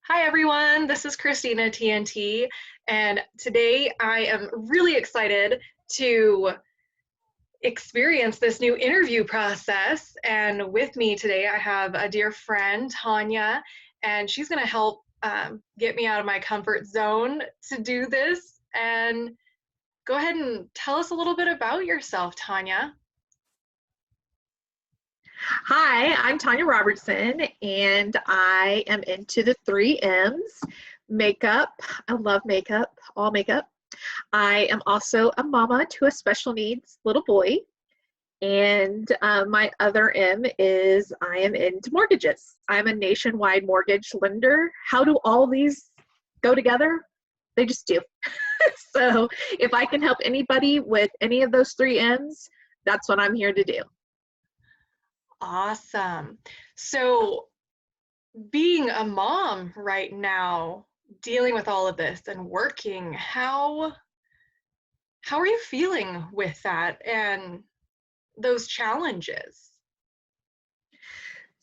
Hi everyone, this is Christina TnT, and today I am really excited to experience this new interview process. And with me today, I have a dear friend, Tonya, and she's going to help get me out of my comfort zone to do this. And go ahead and tell us a little bit about yourself, Tonya. Hi, I'm Tonya Robertson, and I am into the 3 M's makeup. I love makeup, all makeup. I am also a mama to a special needs little boy. And my other M is I am into mortgages. I'm a nationwide mortgage lender. How do all these go together? They just do. So if I can help anybody with any of those 3 M's, that's what I'm here to do. Awesome. So, being a mom right now, dealing with all of this and working, how are you feeling with that and those challenges?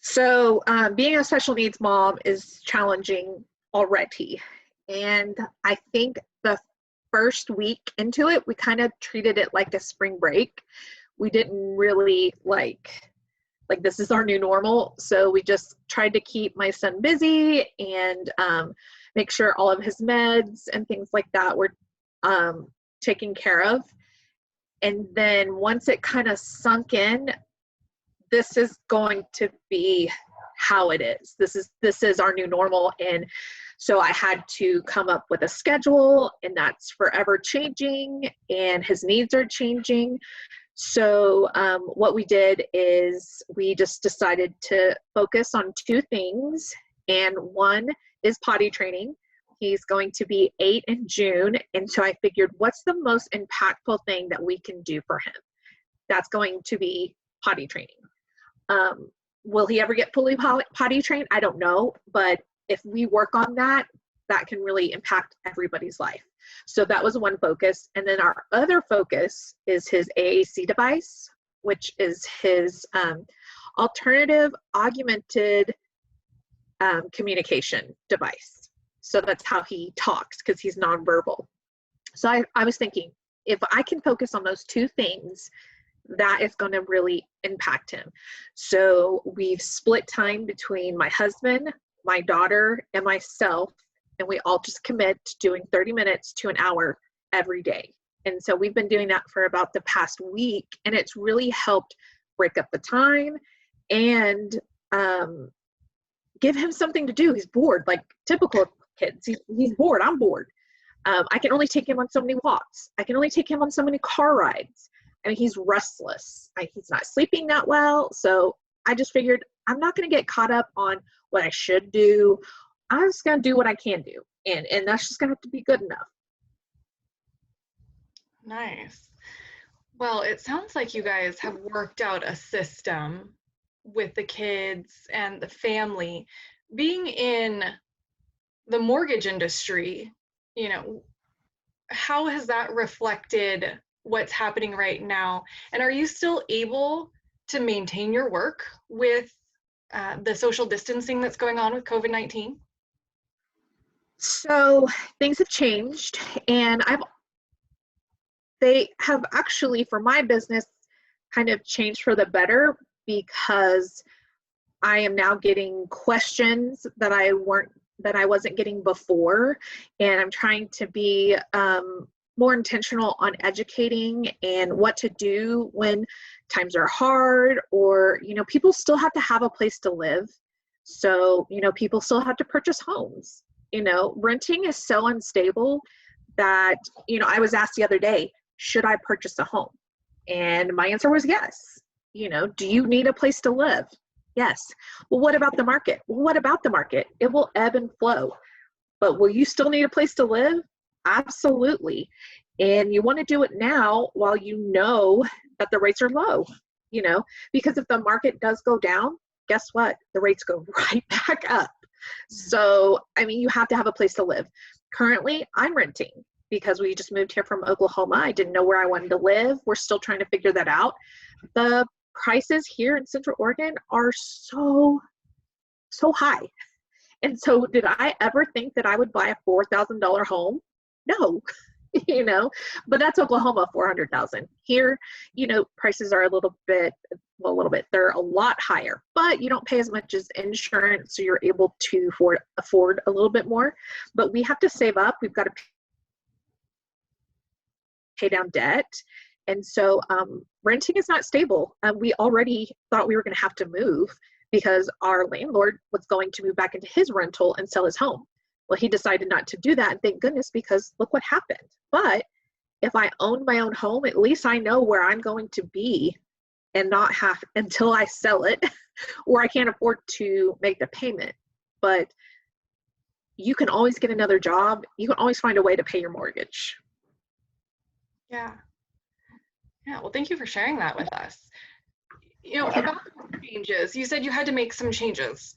So being a special needs mom is challenging already. And I think the first week into it, we kind of treated it like a spring break. We didn't really like this is our new normal. So we just tried to keep my son busy and make sure all of his meds and things like that were taken care of. And then once it kind of sunk in, this is going to be how it is. This is our new normal. And so I had to come up with a schedule, and that's forever changing, and his needs are changing. So what we did is we just decided to focus on 2 things, and one is potty training. He's going to be 8 in June, and so I figured, what's the most impactful thing that we can do for him? That's going to be potty training. Will he ever get fully potty trained? I don't know, but if we work on that, that can really impact everybody's life. So that was one focus. And then our other focus is his AAC device, which is his alternative augmented communication device. So that's how he talks, because he's nonverbal. So I was thinking, if I can focus on those 2 things, that is going to really impact him. So we've split time between my husband, my daughter, and myself, and we all just commit to doing 30 minutes to an hour every day. And so we've been doing that for about the past week, and it's really helped break up the time and give him something to do. He's bored, like typical kids. He's bored. I'm bored. I can only take him on so many walks. I can only take him on so many car rides. I mean, he's restless. He's not sleeping that well. So I just figured I'm not going to get caught up on what I should do. I'm just going to do what I can do. And that's just going to have to be good enough. Nice. Well, it sounds like you guys have worked out a system with the kids and the family. Being in the mortgage industry, how has that reflected what's happening right now? And are you still able to maintain your work with the social distancing that's going on with COVID-19? So things have changed, and they have actually, for my business, kind of changed for the better, because I am now getting questions that I wasn't getting before, and I'm trying to be more intentional on educating and what to do when times are hard, or people still have to have a place to live. So people still have to purchase homes. Renting is so unstable that I was asked the other day, should I purchase a home? And my answer was yes. Do you need a place to live? Yes. Well, what about the market? Well, what about the market? It will ebb and flow. But will you still need a place to live? Absolutely. And you want to do it now while you know that the rates are low, because if the market does go down, guess what? The rates go right back up. So, you have to have a place to live. Currently, I'm renting because we just moved here from Oklahoma. I didn't know where I wanted to live. We're still trying to figure that out. The prices here in Central Oregon are so high. And so did I ever think that I would buy a $4,000 home? No. But that's Oklahoma, 400,000. Here, prices are a little bit, they're a lot higher, but you don't pay as much as insurance, so you're able to afford a little bit more. But we have to save up. We've got to pay down debt. And so renting is not stable. We already thought we were going to have to move because our landlord was going to move back into his rental and sell his home. Well, he decided not to do that, and thank goodness, because look what happened. But if I own my own home, at least I know where I'm going to be and not have until I sell it or I can't afford to make the payment. But you can always get another job. You can always find a way to pay your mortgage. Yeah. Yeah. Well, thank you for sharing that with us. About the changes, you said you had to make some changes.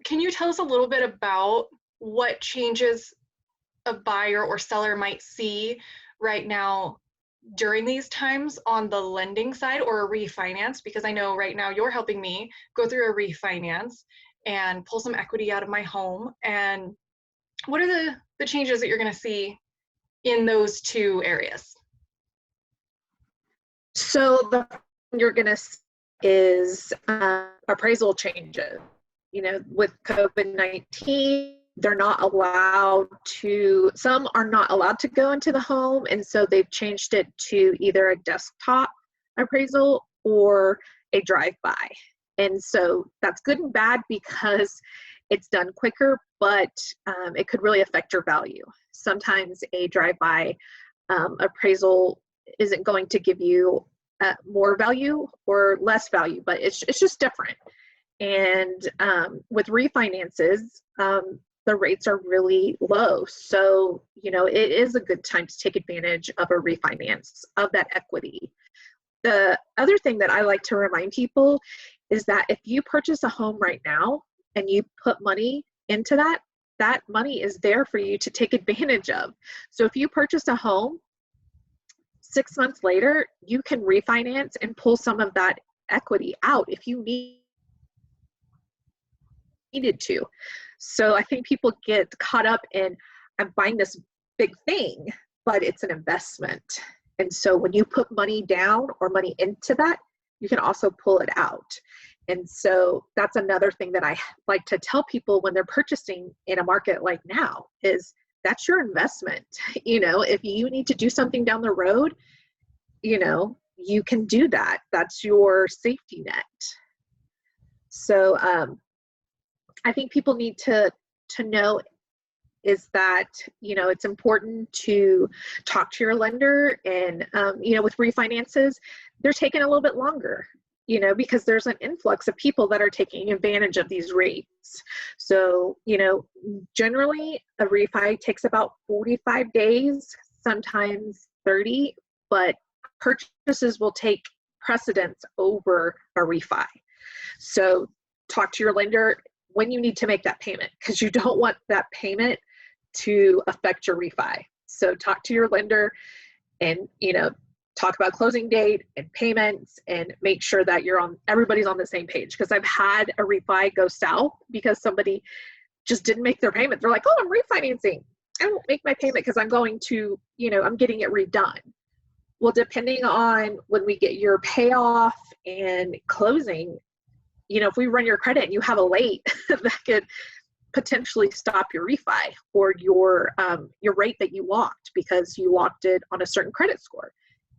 Can you tell us a little bit about what changes a buyer or seller might see right now during these times on the lending side or a refinance? Because I know right now you're helping me go through a refinance and pull some equity out of my home. And what are the changes that you're going to see in those two areas? So the you're going to see is appraisal changes. With COVID-19, they're not allowed to, some are not allowed to go into the home, and so they've changed it to either a desktop appraisal or a drive-by. And so that's good and bad because it's done quicker, but it could really affect your value. Sometimes a drive-by appraisal isn't going to give you more value or less value, but it's just different. And with refinances, the rates are really low. So, it is a good time to take advantage of a refinance of that equity. The other thing that I like to remind people is that if you purchase a home right now and you put money into that, that money is there for you to take advantage of. So if you purchase a home, 6 months later, you can refinance and pull some of that equity out if you needed to. So I think people get caught up in, I'm buying this big thing, but it's an investment. And so when you put money down or money into that, you can also pull it out. And so that's another thing that I like to tell people when they're purchasing in a market like now is that's your investment. If you need to do something down the road, you can do that. That's your safety net. So I think people need to know is that, it's important to talk to your lender, and, with refinances, they're taking a little bit longer, because there's an influx of people that are taking advantage of these rates. So, generally a refi takes about 45 days, sometimes 30, but purchases will take precedence over a refi. So talk to your lender when you need to make that payment, because you don't want that payment to affect your refi. So talk to your lender and, talk about closing date and payments and make sure that everybody's on the same page. Because I've had a refi go south because somebody just didn't make their payment. They're like, oh, I'm refinancing. I won't make my payment because I'm going to, I'm getting it redone. Well, depending on when we get your payoff and closing, if we run your credit and you have a late, that could potentially stop your refi or your rate that you locked because you locked it on a certain credit score.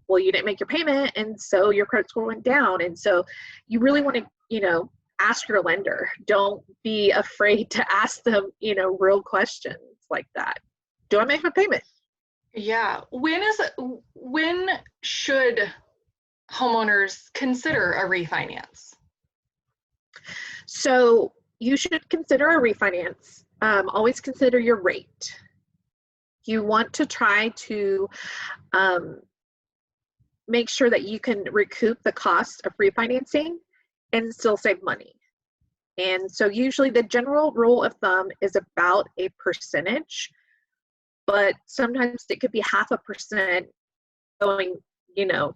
Well, you didn't make your payment, and so your credit score went down. And so you really want to, ask your lender. Don't be afraid to ask them, real questions like that. Do I make my payment? Yeah. When should homeowners consider a refinance? So you should consider a refinance. Always consider your rate. You want to try to make sure that you can recoup the cost of refinancing and still save money. And so usually the general rule of thumb is about a percentage, but sometimes it could be 0.5% going,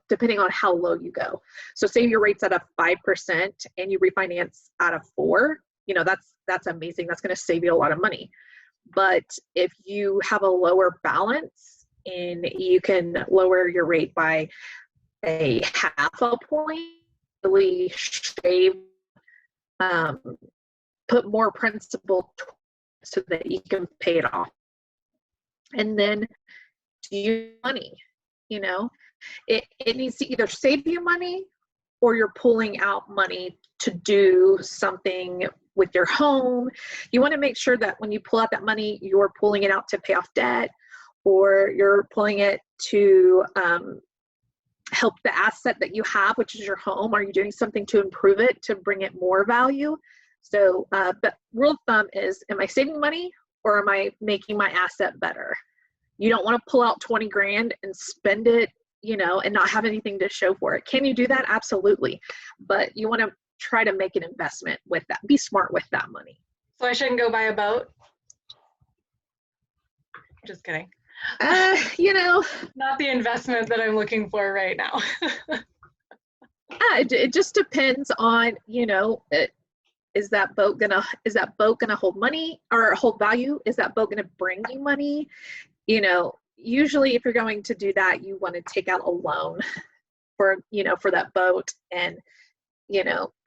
depending on how low you go. So say your rate's at a 5% and you refinance out of 4, that's amazing. That's going to save you a lot of money. But if you have a lower balance and you can lower your rate by a half a point, really shave, put more principal so that you can pay it off. And then do your money, it needs to either save you money or you're pulling out money to do something with your home. You want to make sure that when you pull out that money, you're pulling it out to pay off debt, or you're pulling it to help the asset that you have, which is your home. Are you doing something to improve it, to bring it more value? So the rule of thumb is, am I saving money or am I making my asset better? You don't want to pull out 20 grand and spend it, and not have anything to show for it. Can you do that? Absolutely. But you want to try to make an investment with that. Be smart with that money. So I shouldn't go buy a boat? Just kidding. Not the investment that I'm looking for right now. It just depends on, is that boat gonna hold money or hold value? Is that boat gonna bring you money? Usually if you're going to do that, you want to take out a loan for that boat and,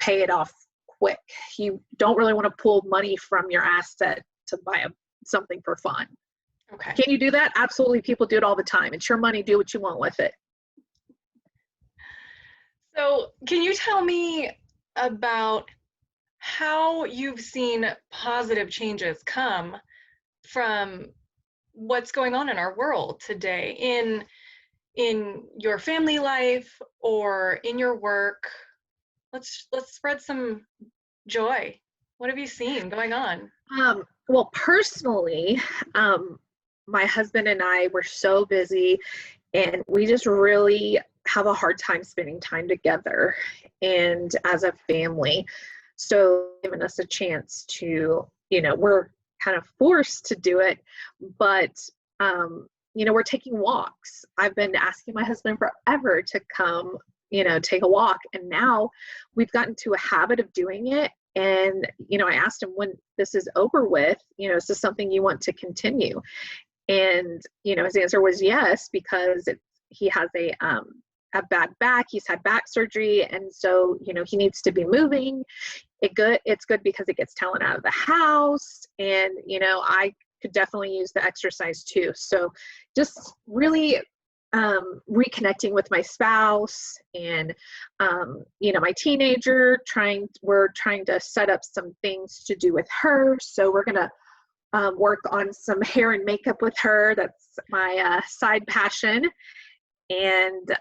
pay it off quick. You don't really want to pull money from your asset to buy something for fun. Okay. Can you do that? Absolutely. People do it all the time. It's your money. Do what you want with it. So can you tell me about how you've seen positive changes come from what's going on in our world today, in your family life or in your work? Let's spread some joy. What have you seen going on? Well, personally, my husband and I were so busy, and we just really have a hard time spending time together and as a family. So giving us a chance to, we're kind of forced to do it, but we're taking walks. I've been asking my husband forever to come, take a walk, and now we've gotten to a habit of doing it. And I asked him, when this is over with, is this something you want to continue? And his answer was yes, because he has a bad back. He's had back surgery, and so he needs to be moving. It's good because it gets talent out of the house, and I could definitely use the exercise too. So just really reconnecting with my spouse and my teenager, we're trying to set up some things to do with her. So we're gonna work on some hair and makeup with her. That's my side passion. And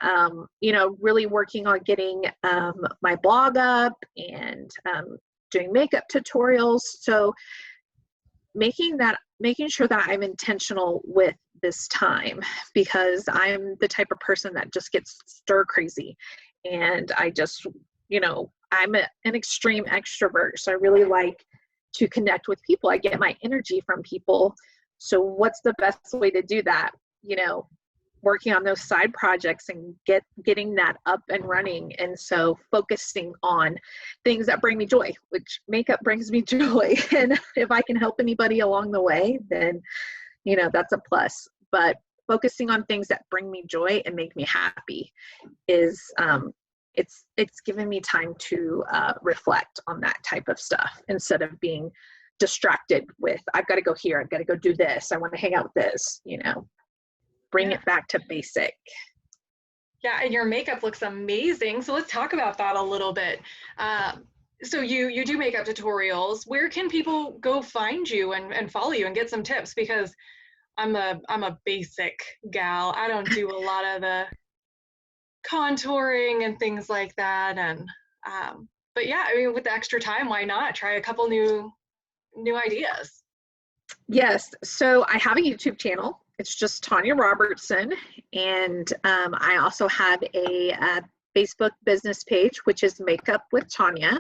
really working on getting my blog up and doing makeup tutorials. So making sure that I'm intentional with this time, because I'm the type of person that just gets stir crazy, and I just I'm an extreme extrovert, so I really like to connect with people. I get my energy from people. So what's the best way to do that? Working on those side projects and getting that up and running. And so focusing on things that bring me joy, which makeup brings me joy. And if I can help anybody along the way, then, that's a plus. But focusing on things that bring me joy and make me happy is, it's given me time to reflect on that type of stuff, instead of being distracted with, I've got to go here, I've got to go do this, I want to hang out with this, bring it back to basic. Yeah, and your makeup looks amazing. So let's talk about that a little bit. So you do makeup tutorials. Where can people go find you and follow you and get some tips? Because I'm a basic gal. I don't do a lot of the contouring and things like that. And but yeah, with the extra time, why not try a couple new ideas? Yes. So I have a YouTube channel. It's just Tonya Robertson. And I also have a Facebook business page, which is Makeup with Tonya.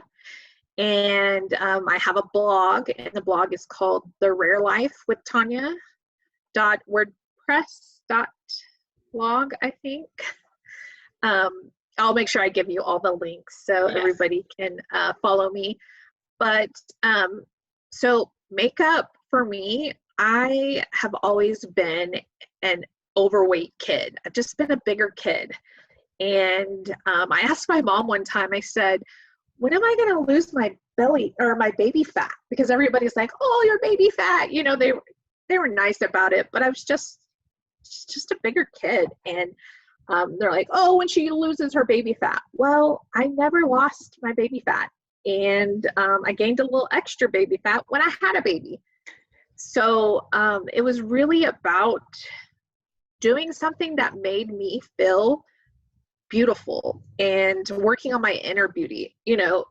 And I have a blog, and the blog is called The Rare Life with Tonya .wordpress.blog, I think. I'll make sure I give you all the links so everybody can follow me. But so makeup for me, I have always been an overweight kid. I've just been a bigger kid. And I asked my mom one time, I said, when am I going to lose my belly or my baby fat? Because everybody's like, oh, your baby fat. You know, they were nice about it, but I was just a bigger kid. And they're like, oh, when she loses her baby fat. Well, I never lost my baby fat. And I gained a little extra baby fat when I had a baby. So it was really about doing something that made me feel beautiful and working on my inner beauty. You know,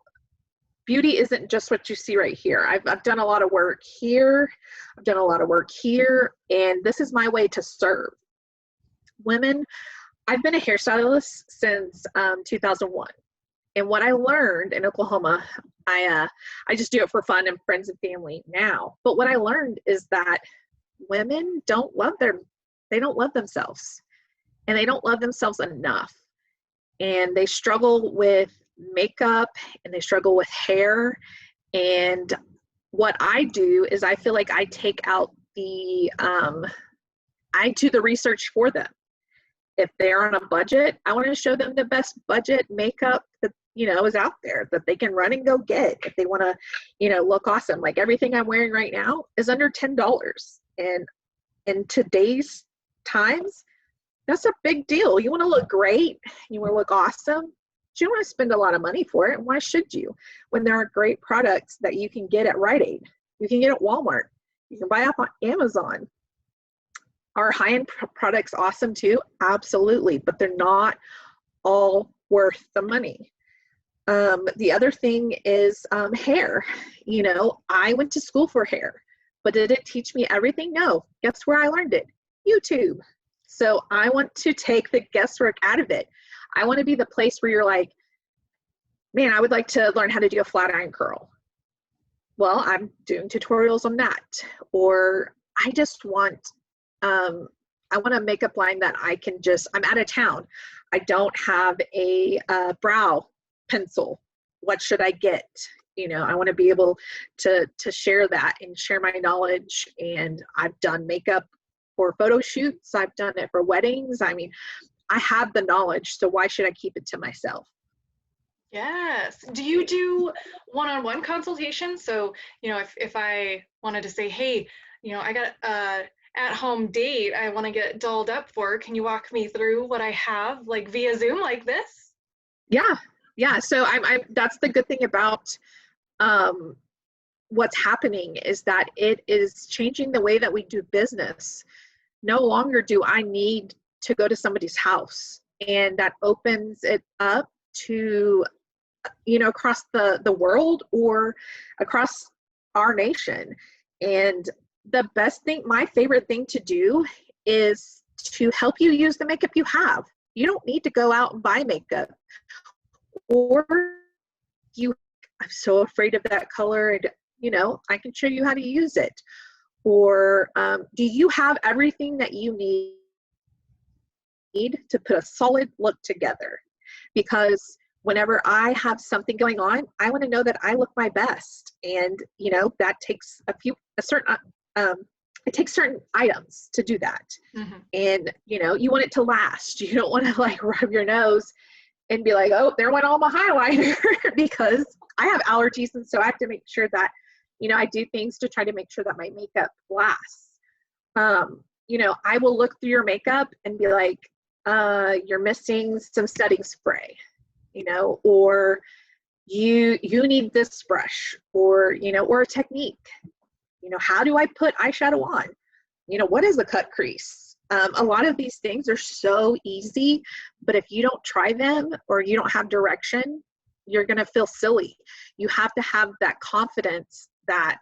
beauty isn't just what you see right here. I've done a lot of work here. I've done a lot of work here. And this is my way to serve women. I've been a hairstylist since 2001. And what I learned in Oklahoma, I just do it for fun and friends and family now. But what I learned is that women they don't love themselves, and they don't love themselves enough. And they struggle with makeup, and they struggle with hair. And what I do is I feel like I take out I do the research for them. If they're on a budget, I want to show them the best budget makeup that, you know, is out there that they can run and go get if they want to, you know, look awesome. Like everything I'm wearing right now is under $10. And in today's times, that's a big deal. You want to look great. You want to look awesome. But you don't want to spend a lot of money for it. And why should you? When there are great products that you can get at Rite Aid, you can get at Walmart, you can buy up on Amazon. Are high-end products awesome too? Absolutely, but they're not all worth the money. The other thing is hair. You know, I went to school for hair, but did it teach me everything? No. Guess where I learned it? YouTube. So I want to take the guesswork out of it. I want to be the place where you're like, man, I would like to learn how to do a flat iron curl. Well, I'm doing tutorials on that. Or I just want I want a makeup line that I can I'm out of town. I don't have a brow pencil. What should I get? You know, I want to be able to share that and share my knowledge. And I've done makeup for photo shoots. I've done it for weddings. I mean, I have the knowledge, so why should I keep it to myself? Yes. Do you do one-on-one consultations? So, you know, if I wanted to say, hey, you know, I got at-home date I want to get dolled up for, can you walk me through what I have, like via Zoom like this? Yeah. So I'm that's the good thing about what's happening is that it is changing the way that we do business. No longer do I need to go to somebody's house, and that opens it up to, you know, across the world or across our nation. And the best thing, my favorite thing to do is to help you use the makeup you have. You don't need to go out and buy makeup. Or I'm so afraid of that color, and, you know, I can show you how to use it. Or do you have everything that you need to put a solid look together? Because whenever I have something going on, I want to know that I look my best. And, you know, that takes it takes certain items to do that. Mm-hmm. And, you know, you want it to last. You don't want to like rub your nose and be like, oh, there went all my highlighter because I have allergies. And so I have to make sure that, you know, I do things to try to make sure that my makeup lasts. You know, I will look through your makeup and be like, you're missing some setting spray, you know, or you need this brush, or, you know, or a technique. You know, how do I put eyeshadow on? You know, what is a cut crease? A lot of these things are so easy, but if you don't try them or you don't have direction, you're going to feel silly. You have to have that confidence that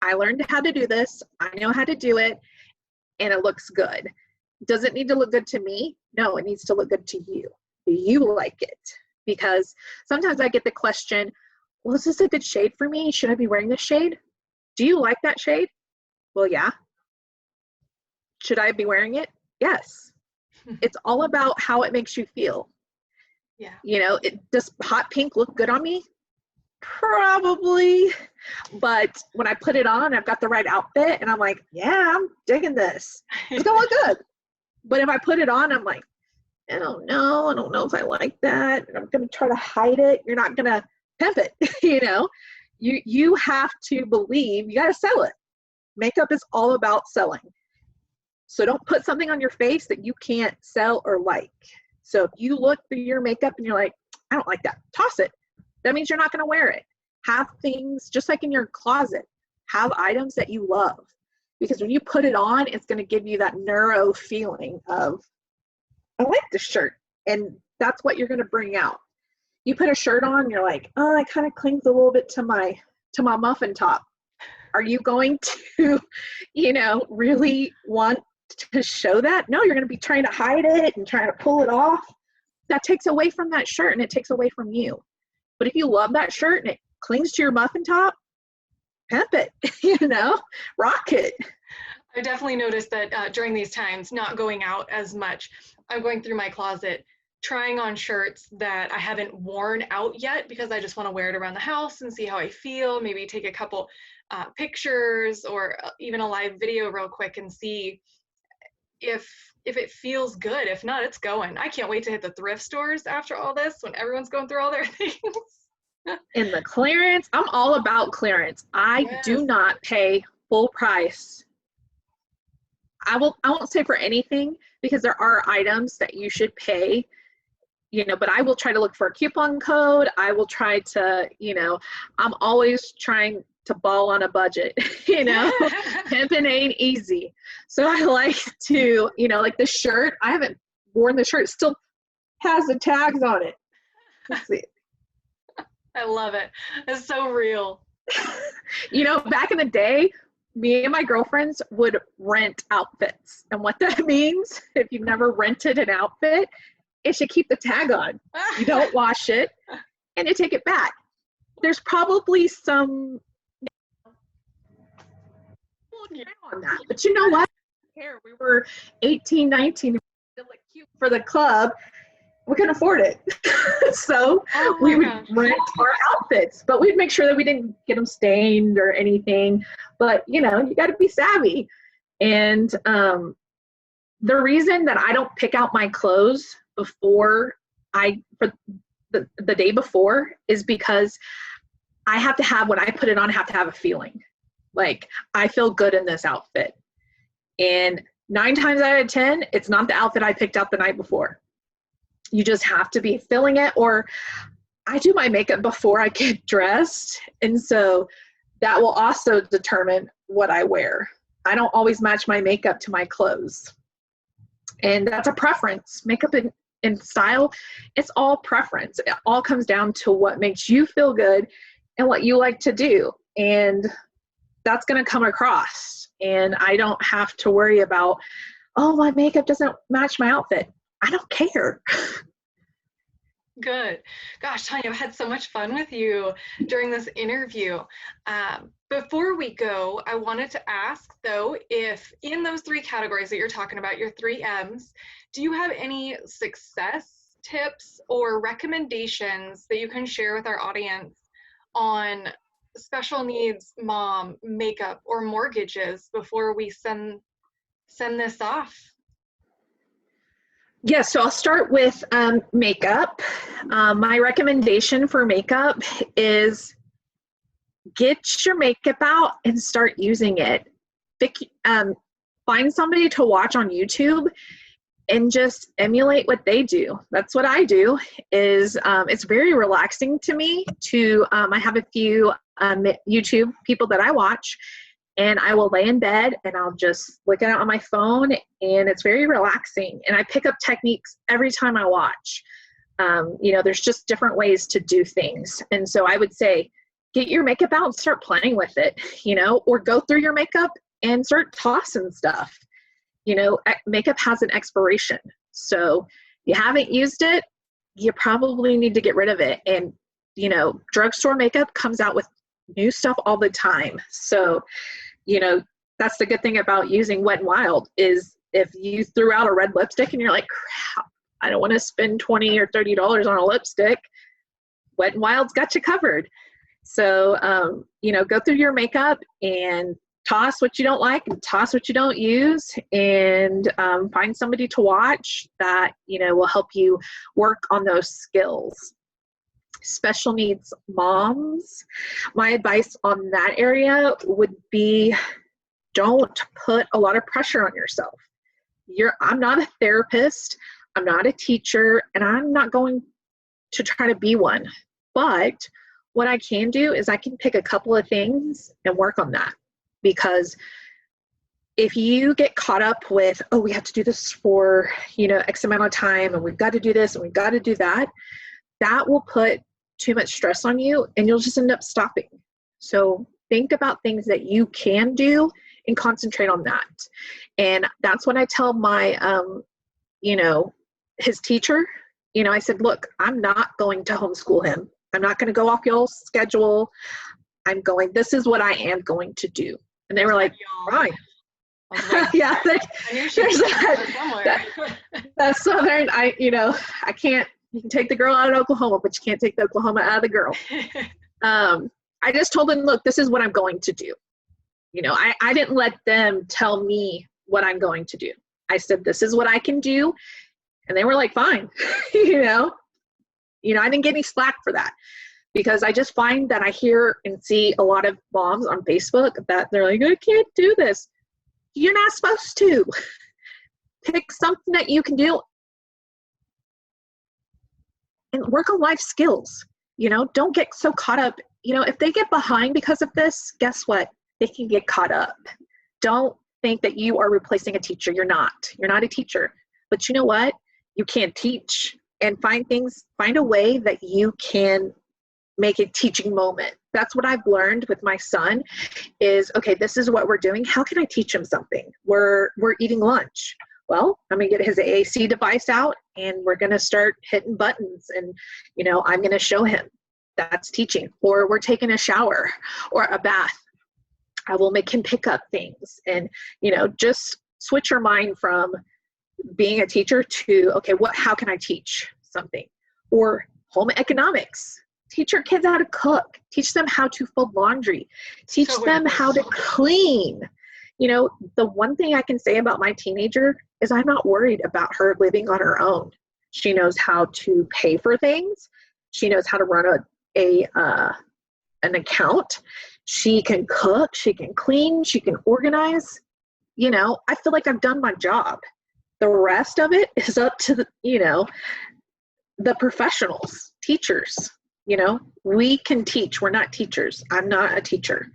I learned how to do this, I know how to do it, and it looks good. Does it need to look good to me? No, it needs to look good to you. Do you like it? Because sometimes I get the question, well, is this a good shade for me? Should I be wearing this shade? Do you like that shade? Well, yeah. Should I be wearing it? Yes. It's all about how it makes you feel. Yeah. You know, does hot pink look good on me? probably. But when I put it on, I've got the right outfit and I'm like, yeah, I'm digging this. It's gonna look good. But if I put it on, I'm like, I don't know if I like that. And I'm gonna try to hide it. You're not gonna pimp it, you know? You have to believe, you gotta sell it. Makeup is all about selling. So don't put something on your face that you can't sell or like. So if you look through your makeup and you're like, I don't like that, toss it. That means you're not gonna wear it. Have things, just like in your closet, have items that you love. Because when you put it on, it's gonna give you that neuro feeling of, I like this shirt. And that's what you're gonna bring out. You put a shirt on, you're like, oh, it kind of clings a little bit to my muffin top. Are you going to, really want to show that? No, you're going to be trying to hide it and trying to pull it off. That takes away from that shirt and it takes away from you. But if you love that shirt and it clings to your muffin top, pimp it, rock it. I definitely noticed that during these times, not going out as much, I'm going through my closet, trying on shirts that I haven't worn out yet because I just want to wear it around the house and see how I feel, maybe take a couple pictures or even a live video real quick and see if it feels good. If not, it's going. I can't wait to hit the thrift stores after all this when everyone's going through all their things. In the clearance, I'm all about clearance. I do not pay full price. I won't say for anything because there are items that you should pay, but I will try to look for a coupon code. I will try to, I'm always trying to ball on a budget, pimping ain't easy. So I like to, like the shirt, I haven't worn the shirt, it still has the tags on it. Let's see. I love it. It's so real. Back in the day, me and my girlfriends would rent outfits. And what that means, if you've never rented an outfit, it should keep the tag on. You don't wash it and you take it back. There's probably some on that, but you know what? Here we were 18, 19, we look cute for the club. We couldn't afford it. So we would rent our outfits, but we'd make sure that we didn't get them stained or anything. But, you got to be savvy. And the reason that I don't pick out my clothes for the day before is because I have to have, when I put it on, I have to have a feeling. Like, I feel good in this outfit. And 9 times out of 10, it's not the outfit I picked out the night before. You just have to be feeling it. Or I do my makeup before I get dressed. And so that will also determine what I wear. I don't always match my makeup to my clothes. And that's a preference. Makeup and style, it's all preference. It all comes down to what makes you feel good and what you like to do. And that's going to come across. And I don't have to worry about, oh, my makeup doesn't match my outfit. I don't care. Good. Gosh, Tonya, I've had so much fun with you during this interview. Before we go, I wanted to ask, though, if in those 3 categories that you're talking about, your 3 M's, do you have any success tips or recommendations that you can share with our audience on special needs mom makeup or mortgages before we send this off? Yes, so I'll start with makeup. My recommendation for makeup is get your makeup out and start using it. Find somebody to watch on YouTube and just emulate what they do. That's what I do. It's very relaxing to me to, I have a few YouTube people that I watch, and I will lay in bed and I'll just look at it on my phone, and it's very relaxing. And I pick up techniques every time I watch. There's just different ways to do things. And so I would say, get your makeup out and start playing with it, or go through your makeup and start tossing stuff. Makeup has an expiration. So if you haven't used it, you probably need to get rid of it. And, drugstore makeup comes out with new stuff all the time. So, that's the good thing about using Wet n Wild is if you threw out a red lipstick and you're like, crap, I don't want to spend $20 or $30 on a lipstick, Wet n Wild's got you covered. So, go through your makeup and toss what you don't like and toss what you don't use, and find somebody to watch that, will help you work on those skills. Special needs moms, my advice on that area would be, don't put a lot of pressure on yourself. I'm not a therapist, I'm not a teacher, and I'm not going to try to be one. But what I can do is I can pick a couple of things and work on that. Because if you get caught up with, oh, we have to do this for, X amount of time, and we've got to do this and we've got to do that, that will put too much stress on you and you'll just end up stopping. So think about things that you can do and concentrate on that. And that's what I tell my, his teacher. I said, look, I'm not going to homeschool him. I'm not going to go off y'all's schedule. This is what I am going to do. And they were like, fine. Yeah, there's that Southern, I can't, you can take the girl out of Oklahoma, but you can't take the Oklahoma out of the girl. I just told them, look, this is what I'm going to do. I didn't let them tell me what I'm going to do. I said, this is what I can do. And they were like, fine. I didn't get any slack for that, because I just find that I hear and see a lot of moms on Facebook that they're like, I can't do this. You're not supposed to. Pick something that you can do and work on life skills. Don't get so caught up. If they get behind because of this, guess what? They can get caught up. Don't think that you are replacing a teacher. You're not. You're not a teacher. But you know what? You can teach, and find a way that you can make a teaching moment. That's what I've learned with my son is, okay, this is what we're doing. How can I teach him something? We're eating lunch. Well, I'm going to get his AAC device out and we're going to start hitting buttons, and, I'm going to show him. That's teaching. Or we're taking a shower or a bath. I will make him pick up things, and, just switch your mind from being a teacher to, okay, how can I teach something? Or home economics. Teach your kids how to cook. Teach them how to fold laundry. Teach them how to clean. The one thing I can say about my teenager is I'm not worried about her living on her own. She knows how to pay for things. She knows how to run an account. She can cook. She can clean. She can organize. I feel like I've done my job. The rest of it is up to the professionals, teachers. We can teach. We're not teachers. I'm not a teacher,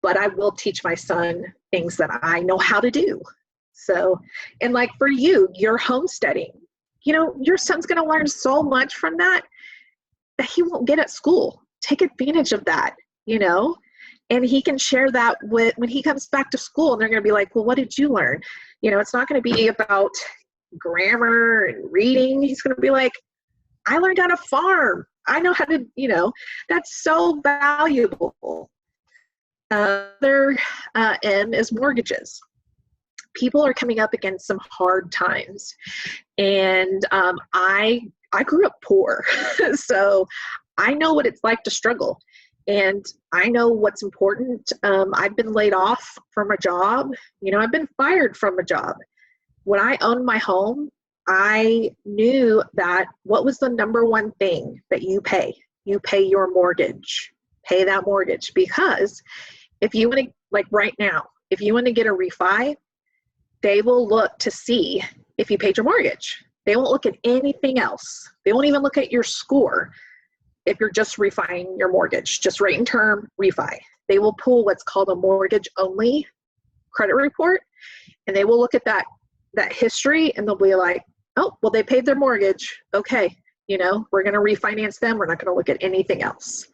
but I will teach my son things that I know how to do. So, and like for you, you're homesteading. Your son's going to learn so much from that he won't get at school. Take advantage of that, and he can share that when he comes back to school, and they're going to be like, well, what did you learn? It's not going to be about grammar and reading. He's going to be like, I learned how to farm. I know how to, that's so valuable. Other end is mortgages. People are coming up against some hard times. And I grew up poor, so I know what it's like to struggle. And I know what's important. I've been laid off from a job. I've been fired from a job. When I owned my home, I knew that what was the number one thing that you pay? You pay your mortgage. Pay that mortgage, because if you want to, like right now, if you want to get a refi, they will look to see if you paid your mortgage. They won't look at anything else. They won't even look at your score if you're just refining your mortgage, just rate and term refi. They will pull what's called a mortgage only credit report, and they will look at that history, and they'll be like, oh, well, they paid their mortgage. Okay, we're going to refinance them. We're not going to look at anything else.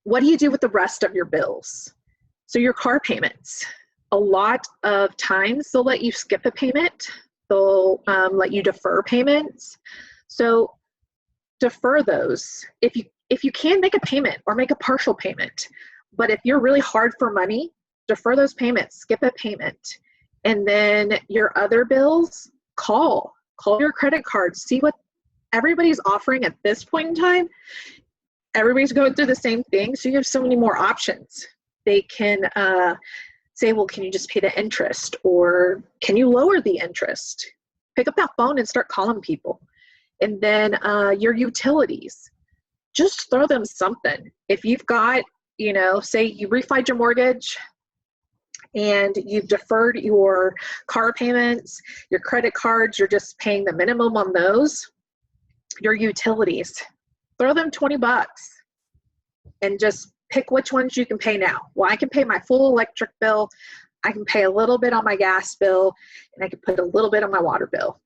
What do you do with the rest of your bills? So your car payments. A lot of times they'll let you skip a payment. They'll let you defer payments. So defer those. If you can, make a payment or make a partial payment. But if you're really hard for money, defer those payments, skip a payment. And then your other bills, call your credit cards, see what everybody's offering at this point in time. everybody's going through the same thing, so you have so many more options. They can say, well, can you just pay the interest, or can you lower the interest? Pick up that phone and start calling people. And then your utilities, just throw them something. If you've got, say you refied your mortgage and you've deferred your car payments, your credit cards, you're just paying the minimum on those, your utilities, throw them $20 and just pick which ones you can pay now. Well, I can pay my full electric bill, I can pay a little bit on my gas bill, and I can put a little bit on my water bill.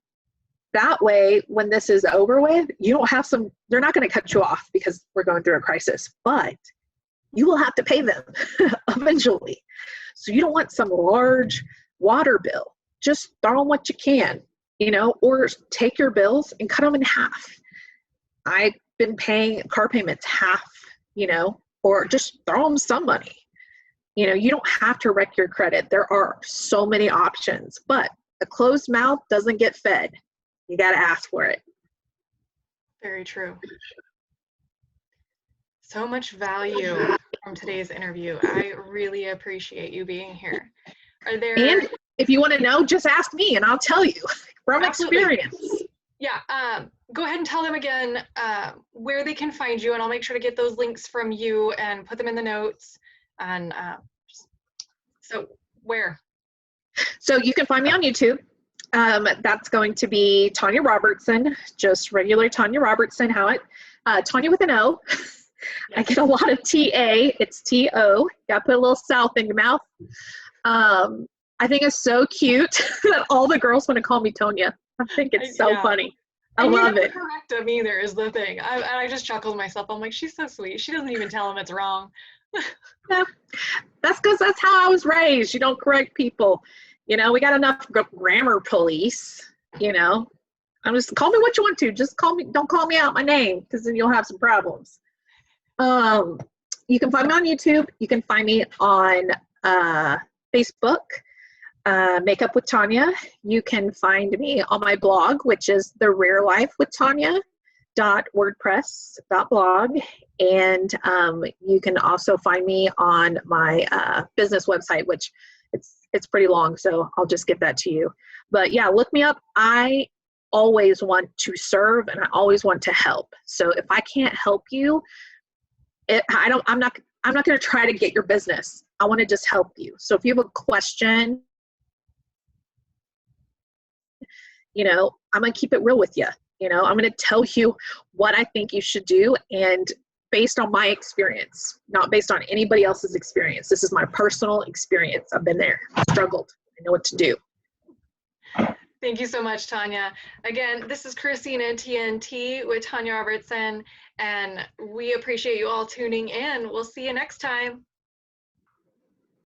That way, when this is over with, you don't have they're not going to cut you off because we're going through a crisis, but you will have to pay them eventually. So you don't want some large water bill. Just throw them what you can, or take your bills and cut them in half. I've been paying car payments half, or just throw them some money. You don't have to wreck your credit. There are so many options, but a closed mouth doesn't get fed. You got to ask for it. Very true. So much value from today's interview. I really appreciate you being here. And if you want to know, just ask me and I'll tell you from experience. Yeah. Go ahead and tell them again where they can find you, and I'll make sure to get those links from you and put them in the notes. And so where? So you can find me on YouTube. That's going to be Tonya Robertson, just regular Tonya Robertson. Tonya with an O. Yes. I get a lot of TA. It's T-O. Got to put a little south in your mouth. I think it's so cute that all the girls want to call me Tonya. I think it's so funny. I love it. Correct them either is the thing. I just chuckle to myself. I'm like, she's so sweet. She doesn't even tell them it's wrong. Yeah. That's because that's how I was raised. You don't correct people. We got enough grammar police, I'm just, call me what you want to. Just call me, don't call me out my name, because then you'll have some problems. You can find me on YouTube. You can find me on Facebook, Makeup with Tonya. You can find me on my blog, which is therearelifewithtonya.wordpress.blog. And you can also find me on my business website, which it's pretty long, so I'll just get that to you. But yeah, look me up. I always want to serve and I always want to help. So if I can't help you, I'm not going to try to get your business. I want to just help you. So if you have a question, I'm going to keep it real with you. I'm going to tell you what I think you should do, and based on my experience, not based on anybody else's experience. This is my personal experience. I've been there, struggled. I know what to do. Thank you so much, Tonya. Again, this is Christina TnT with Tonya Robertson, and we appreciate you all tuning in. We'll see you next time.